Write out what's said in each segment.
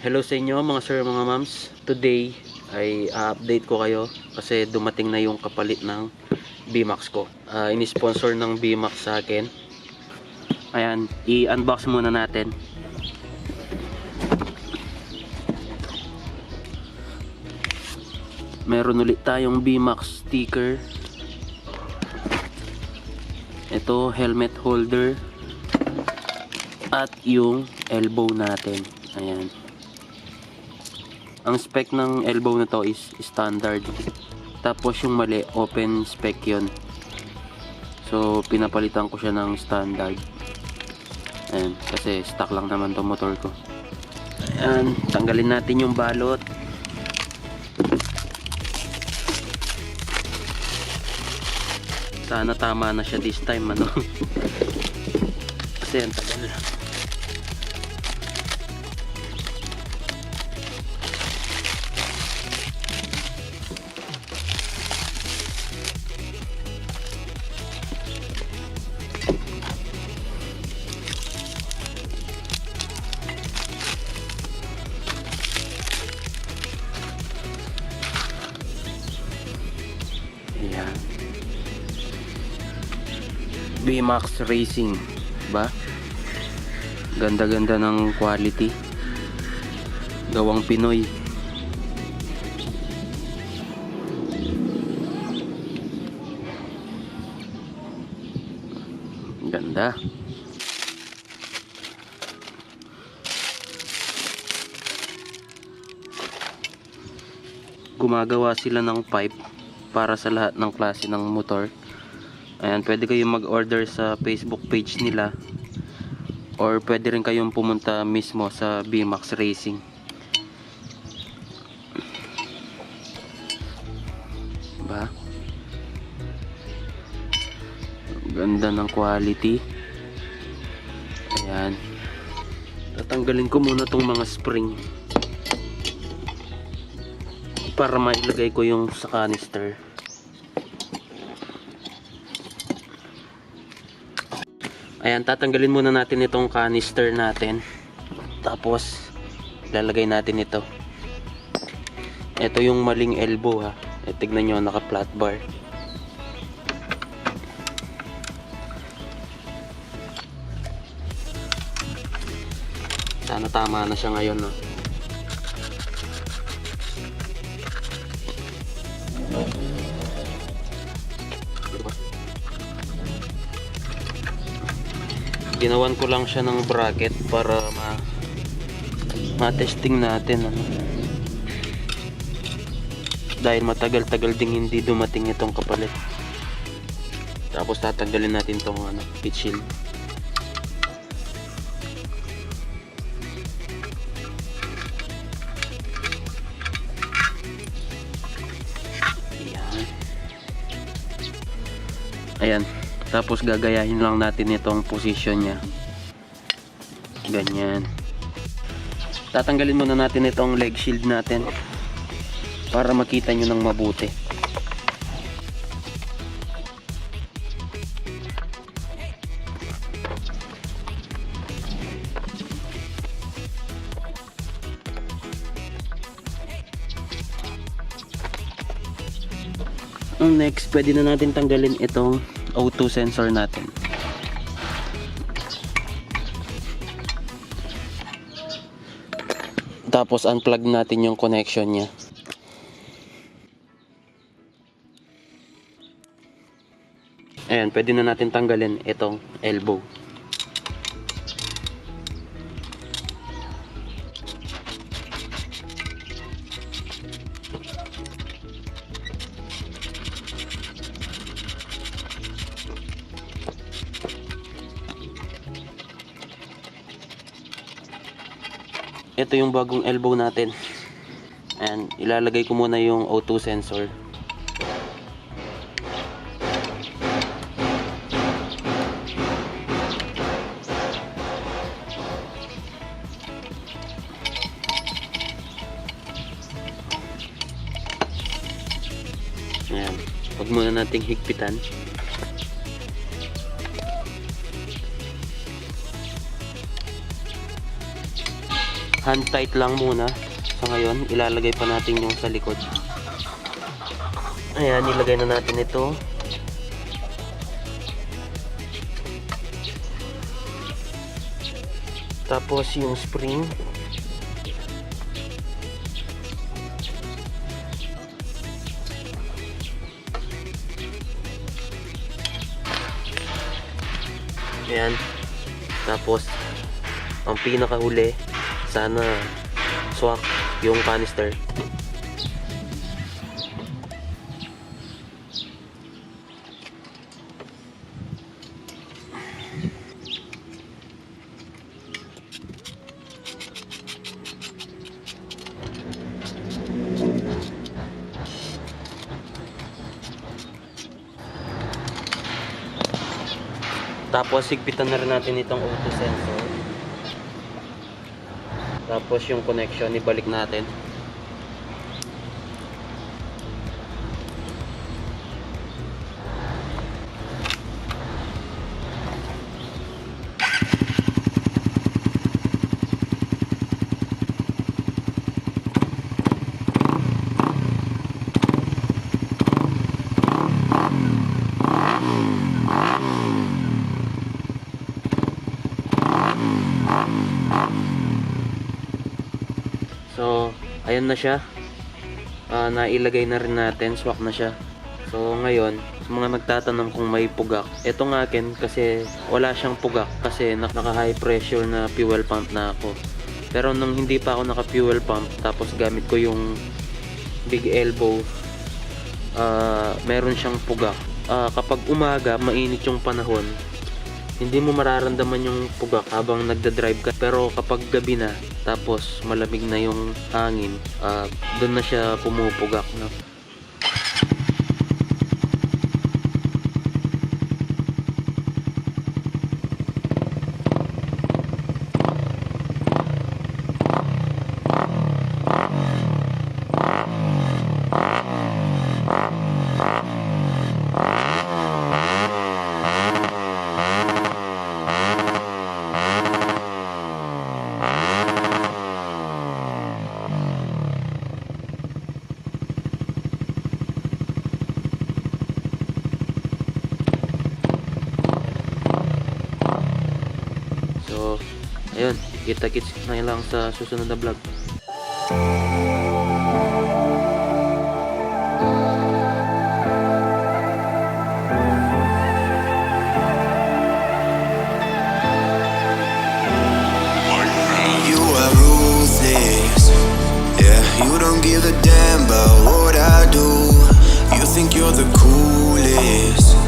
Hello sa inyo mga sir, mga ma'ams. Today ay update ko kayo kasi dumating na yung kapalit ng VMAX ko. Ini-sponsor ng VMAX sa akin. Ayan, i-unbox muna natin. Meron ulit tayong VMAX sticker. Ito, helmet holder. At yung elbow natin. Ayan. Ang spec ng elbow na to is standard. Tapos yung mali, open spec yun. So, pinapalitan ko siya ng standard. Ayan, kasi stock lang naman to motor ko. Ayan, tanggalin natin yung balot. Sana tama na siya this time, ano. Kasi ang tagal. Ayan. VMAX Racing ba? Ganda-ganda ng quality. Gawang Pinoy. Ganda. Gumagawa sila ng pipe para sa lahat ng klase ng motor. Ayan, pwede kayong mag-order sa Facebook page nila or pwede rin kayong pumunta mismo sa VMAX Racing. Ba? Ganda ng quality. Ayan. Tatanggalin ko muna tong mga spring para mailagay ko yung sa canister. Ayan, tatanggalin muna natin itong canister natin. Tapos lalagay natin ito. Ito yung maling elbow ha. Tignan nyo, naka flat bar. Sana tama na siya ngayon, no? Ginawan ko lang siya ng bracket para ma-testing natin, ano? Dahil matagal-tagal ding hindi dumating itong kapalit. Tapos tatanggalin natin tong heat shield. Ayan. Tapos gagayahin lang natin itong position niya. Ganyan. Tatanggalin muna natin itong leg shield natin para makita nyo ng mabuti. Next, pwede na natin tanggalin itong O2 sensor natin. Tapos unplug natin yung connection niya. Ayan, pwede na natin tanggalin itong elbow. Ito yung bagong elbow natin. And ilalagay ko muna yung O2 sensor. Ayan. Huwag muna nating higpitan. hand tight lang muna. So ngayon, ilalagay pa natin yung sa likod. Ayan, ilagay na natin ito. Tapos yung spring. Ayan. Tapos ang pinakahuli, sana swak yung canister. Tapos higpitan na rin natin itong auto sensor. Tapos yung connection ibalik natin. So, ayun na siya. Nailagay na rin natin, swak na siya. So, ngayon, sa mga nagtatanong kung may pugak, ito ng akin kasi wala siyang pugak kasi naka high pressure na fuel pump na ako. Pero nung hindi pa ako naka fuel pump, tapos gamit ko yung big elbow, meron siyang pugak. Kapag umaga, mainit yung panahon, hindi mo mararamdaman yung pugak habang nagda-drive ka. Pero kapag gabi na, tapos malamig na yung hangin, doon na siya pumupugak, no? So, ayun, kita-kits na lang sa susunod na vlog. You are ruthless, yeah, you don't give a damn about what I do. You think you're the coolest.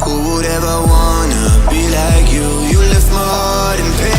Who would ever wanna be like you? You left my heart in pain.